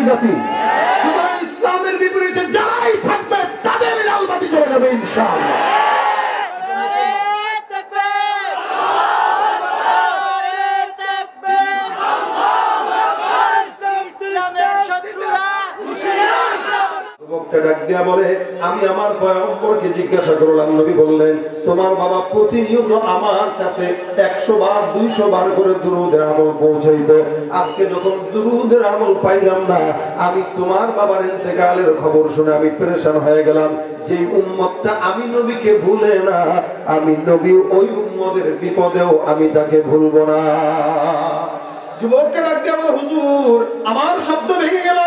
জাতি। সুতরাং ইসলামের বিপরীতে যারাই থাকবে তাদের লাল বাতি চলে যাবে ইনশাআল্লাহ। ডাক দিয়া বলে, আমি আমার পয়গম্বরকে জিজ্ঞাসা করলাম, নবী বললেন তোমার বাবা প্রতিনিয়ত আমার কাছে 100 বার 200 বার করে দুরূদের আমল পৌঁছাইতো। আজকে যখন দুরূদের আমল পাইলাম না, আমি তোমার বাবার ইন্তেকালের খবর শুনে আমি পেরেশান হয়ে গেলাম। যে উম্মতটা আমি নবীকে ভুলে না, আমি নবী ওই উম্মতের বিপদেও আমি তাকে ভুলবো না। যুবককে ডাক দিয়ে বলে, হুজুর আমার শব্দ ভেঙে গেল।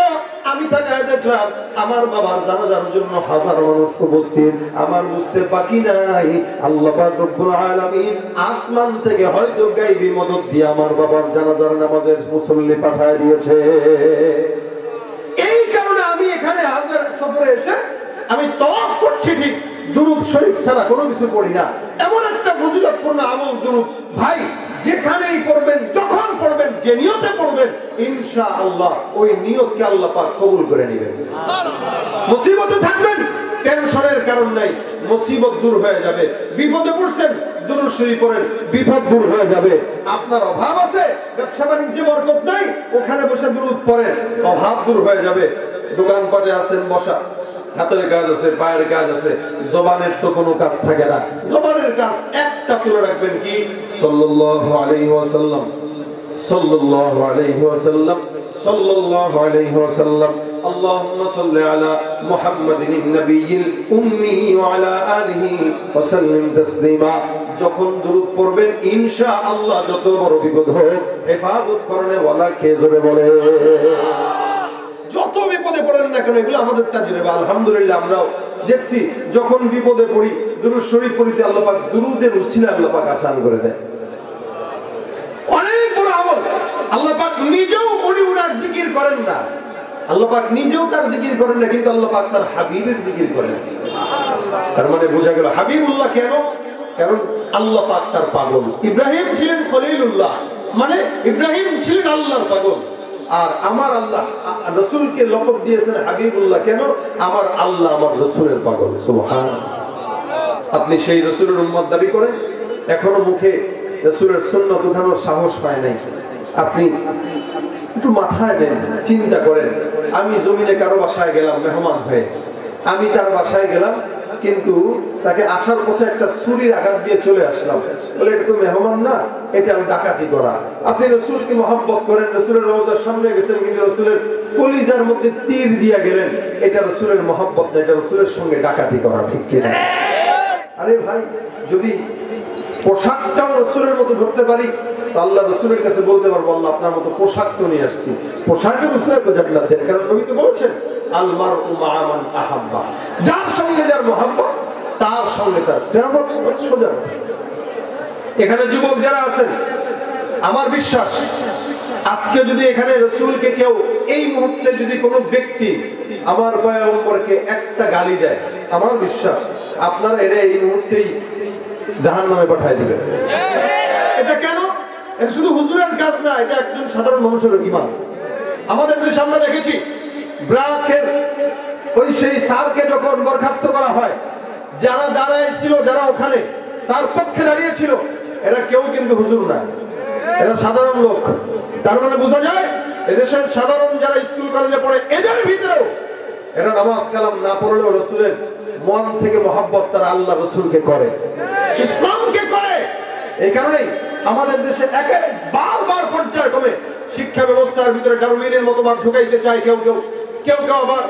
আমি তাকায় দেখলাম আমার বাবার জানাজার জন্য হাজার মানুষ উপস্থিত। আমার বুঝতে বাকি নাই আল্লাহ পাক রব্বুল আলামিন আসমান থেকে হয়তো গায়বী মদদ দিয়ে আমার বাবার জানাজার নামাজের মুসল্লি পাঠায় দিয়েছে। এই কারণে আমি এখানে হাজার সফরে এসে আমি তওয়াফ করছি, ঠিক দুরূদ শরীফ ছাড়া কোনো কিছু পড়ি না। এমন একটা ফজিলতপূর্ণ আমল দুরূদ, ভাই যেখানেই পড়বেন, যখন পড়বেন, যে নিয়তে পড়বেন, ইনশাআল্লাহ ওই নিয়তকে আল্লাহ পাক কবুল করে নেবেন। মুসিবতে থাকবেন, টেনশনের কারণ নাই, মুসিবত দূর হয়ে যাবে। বিপদে পড়ছেন, দুরূদ শরীফ পড়েন, বিপদ দূর হয়ে যাবে। আপনার অভাব আছে, ব্যবসা বাণিজ্যে বরকত নাই, ওখানে বসে দুরূদ পড়েন, অভাব দূর হয়ে যাবে। দোকানপাটে আছেন বসা, হাতের কাজ আছে, পায়ের কাজ আছে, জবানের তো কোনো কাজ থাকে না। জবানের কাজ একটা তুলে রাখবেন, কি সাল্লাল্লাহু আলাইহি ওয়াসাল্লাম, সাল্লাল্লাহু আলাইহি ওয়াসাল্লাম, সাল্লাল্লাহু আলাইহি ওয়াসাল্লাম। আল্লাহুম্মা সাল্লি আলা মুহাম্মাদিন নবিয়্যিল উম্মি ওয়া আলা আলিহি ওয়া সাল্লিম তাসলিমা। যখন দুরূদ পড়বেন ইনশাআল্লাহ যত বড় বিপদ হোক হেফাজত করনে ওয়ালা কে জোরে বলে। যত বিপদে পড়েন না কেন, এগুলো আমাদের তাজরিবা। আলহামদুলিল্লাহ আমরাও দেখছি যখন বিপদে পড়ি দুরূদ শরীফ পড়িতে আল্লাহ পাক দুরূদের উসিলা আল্লাহ পাক আসান করে দেয়। অনেক বড় আমল। আল্লাহ পাক নিজেও পড়ি উনার জিকির করেন না, আল্লাহ পাক নিজেও তার জিকির করেন না, কিন্তু আল্লাহ পাক তার হাবিবের জিকির করেন। তার মানে বোঝা গেল হাবিবুল্লাহ কেন? কারণ আল্লাহ পাক তার পাগল। ইব্রাহিম ছিলেন খলিলুল্লাহ, মানে ইব্রাহিম ছিলেন আল্লাহর পাগল। আর আমার আল্লাহ রাসূলকে লকব দিয়েছেন হাবিবুল্লাহ কেন? আমার আল্লাহ আমার রাসূলের পাগল। সুবহানাল্লাহ। আপনি সেই রাসূলের উম্মত দাবি করেন, এখনো মুখে রাসূলের সুন্নাত উঠানোর সাহস পায় নাই। আপনি একটু মাথায় নেন, চিন্তা করেন। আমি জমিনে কারো বাসায় গেলাম মেহমান হয়ে, আমি তার বাসায় গেলাম, কিন্তু তাকে আসার পথে একটা ছুরির আঘাত দিয়ে চলে আসলাম। বলে এটা তো মেহমান না, এটা ডাকাতি করা। আপনি রাসূলকে মহব্বত করেন, রাসূলের রওজার সামনে গেছেন, কিন্তু রাসূলের কলিজার মধ্যে তীর দিয়া গেলেন, এটা রাসূলের মহব্বত না, এটা রাসূলের সঙ্গে ডাকাতি করা। ঠিক কিনা? আরে ভাই, যদি পোশাকটাও রাসূলের মতো ধরতে পারি, আল্লাহ রাসূলের কাছে বলতে পারবো, আল্লাহ আপনার মতো পোশাক তো নিয়ে আসছি, পোশাকে রাসূলের তো জান্নাত দেন। কারণ নবী তো বলেছেন আল মারউ মা'a মান আহাব্বা, যার সঙ্গে যার মহব্বত তার সঙ্গে তার কিয়ামত সোজা। এখানে যুবক যারা আছেন, আমার বিশ্বাস আজকে যদি এখানে রাসূলকে কেউ এই মুহূর্তে যদি কোনো ব্যক্তি আমার পয়গম্বরকে একটা গালি দেয়, আমার বিশ্বাস আপনারা এরা এই মুহূর্তেই জাহান্নামে পাঠিয়ে দিবেন। এটা কেন? এটা শুধু হুজুরের কাজ না, এটা একজন সাধারণ মানুষের ঈমান। আমাদের দেশে আমরা দেখেছি ব্রাকের ওই সেই স্যারকে যখন বরখাস্ত করা হয়, যারা দাঁড়াইছিল, যারা ওখানে তার পক্ষে দাঁড়িয়েছিল, এরা কেউ কিন্তু হুজুর না, এরা সাধারণ লোক। তার মানে বোঝা যায় এদেশের সাধারণ যারা স্কুল কলেজে পড়ে, এদের ভিতরেও এরা নামাজ কালাম না পড়লেও রাসূলের মন থেকে মহব্বত তারা আল্লাহ রাসূলকে করে, ইসলামকে করে। এই কারণেই আমাদের দেশে একের বারবার পর্যায়ক্রমে শিক্ষা ব্যবস্থার ভিতরে ডারউইনের মতবাদ ঢুকাইতে চায় কেউ কেউ, কেউ কেউ আবার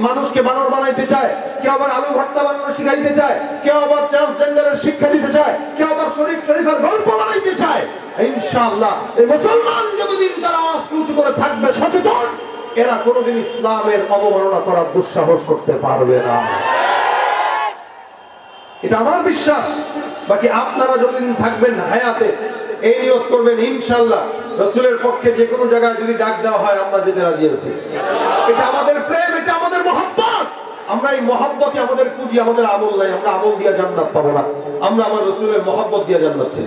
মানুষকে বানর বানাইতে চায়, কেউ আবার আলু ভর্তা বানানো শিখাইতে চায়, কেউ আবার ট্রান্সজেন্ডারের শিক্ষা দিতে চায়, কেউ আবার শরীফের গল্প বানাইতে চায়। ইনশাআল্লাহ এই মুসলমান যতদিন তারা আওয়াজ উঁচু করে থাকবে সচেতন, এরা কোনোদিন ইসলামের অবমাননা করার দুঃসাহস করতে পারবে না। এটা আমার বিশ্বাস। বাকি আপনারা যতদিন থাকবেন হায়াতে এই নিয়ত করবেন, ইনশাআল্লাহ রাসূলের পক্ষে যে কোনো জায়গায় যদি ডাক দেওয়া হয় আমরা যেতে রাজি আছি। এটা আমাদের প্রেম, এটা আমাদের মহব্বত। আমরা এই মহব্বতই আমাদের পুঁজি, আমাদের আমল নাই। আমরা আমল দিয়ে জান্নাত পাবো না, আমরা আমার রাসূলের মহব্বত দিয়ে জান্নাত চাই।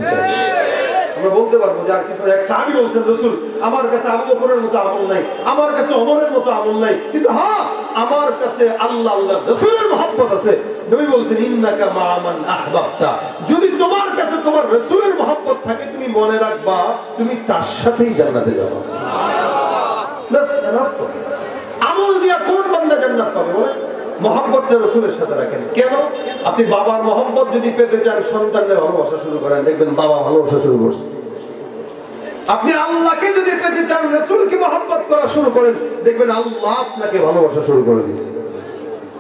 আমরা বলতে পারবো যে আর কিছু। এক সাহাবী বলছেন, রাসূল আমার কাছে আবু বকরের মতো আমল নাই, আমার কাছে ওমরের মতো আমল নাই, কিন্তু হ্যাঁ আমার কাছে আল্লাহ আল্লাহর রাসূলের মহব্বত আছে। নবী বলছেন, ইন্নাকা মা মান আহবাবতা, যদি তোমার কাছে তোমার রাসূলের মহব্বত থাকে তুমি মনে রাখবা তুমি তার সাথেই জান্নাতে যাবে। বাস এনাফ। আমল দিয়া কোন বান্দা জান্নাত পাবে বলে? মহব্বতটা রাসূলের সাথে রাখেন। কেন? আপনি বাবার মহব্বত যদি পেতে চান সন্তানদের ভালোবাসা শুরু করেন, দেখবেন বাবা ভালোবাসা শুরু করছে। আপনি আল্লাহকে যদি পেতে চান রাসূলকে মহব্বত করা শুরু করেন, দেখবেন আল্লাহ আপনাকে ভালোবাসা শুরু করে দিচ্ছে।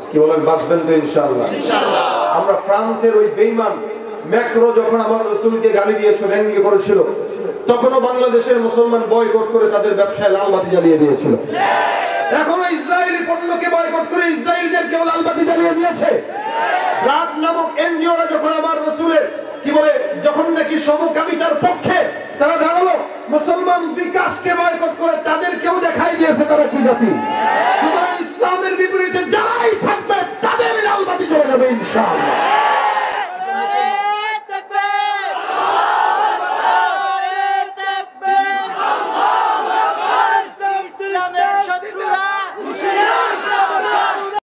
কি বলেন, বাঁচবেন তো ইনশাআল্লাহ? ইনশাআল্লাহ। আমরা ফ্রান্সের ওই বেঈমান ম্যাক্রো যখন আমার রাসূলকে গালি দিয়েছিল, ব্যঙ্গ করেছিল, তখনও বাংলাদেশের মুসলমান বয়কট করে তাদের ব্যবসায় লাল বাতি জ্বালিয়ে দিয়েছিল। এখনো ইসরায়েলি পণ্যকে বয়কট করে ইসরায়েলদেরকে লাল বাতি জ্বালিয়ে দিয়েছে। রাত নামক এনজিওরা যখন আমার রাসূলের কি বলে যখন নাকি সমকামিতার পক্ষে তারা দাঁড়ালো, মুসলমান বিকাশকে বয়কট করে তাদেরকেও দেখাই দিয়েছে তারা কি জাতি। সুতরাং ইসলামের বিপরীতে যারাই থাকবে তাদের লাল বাতি জ্বলে যাবে ইনশাআল্লাহ।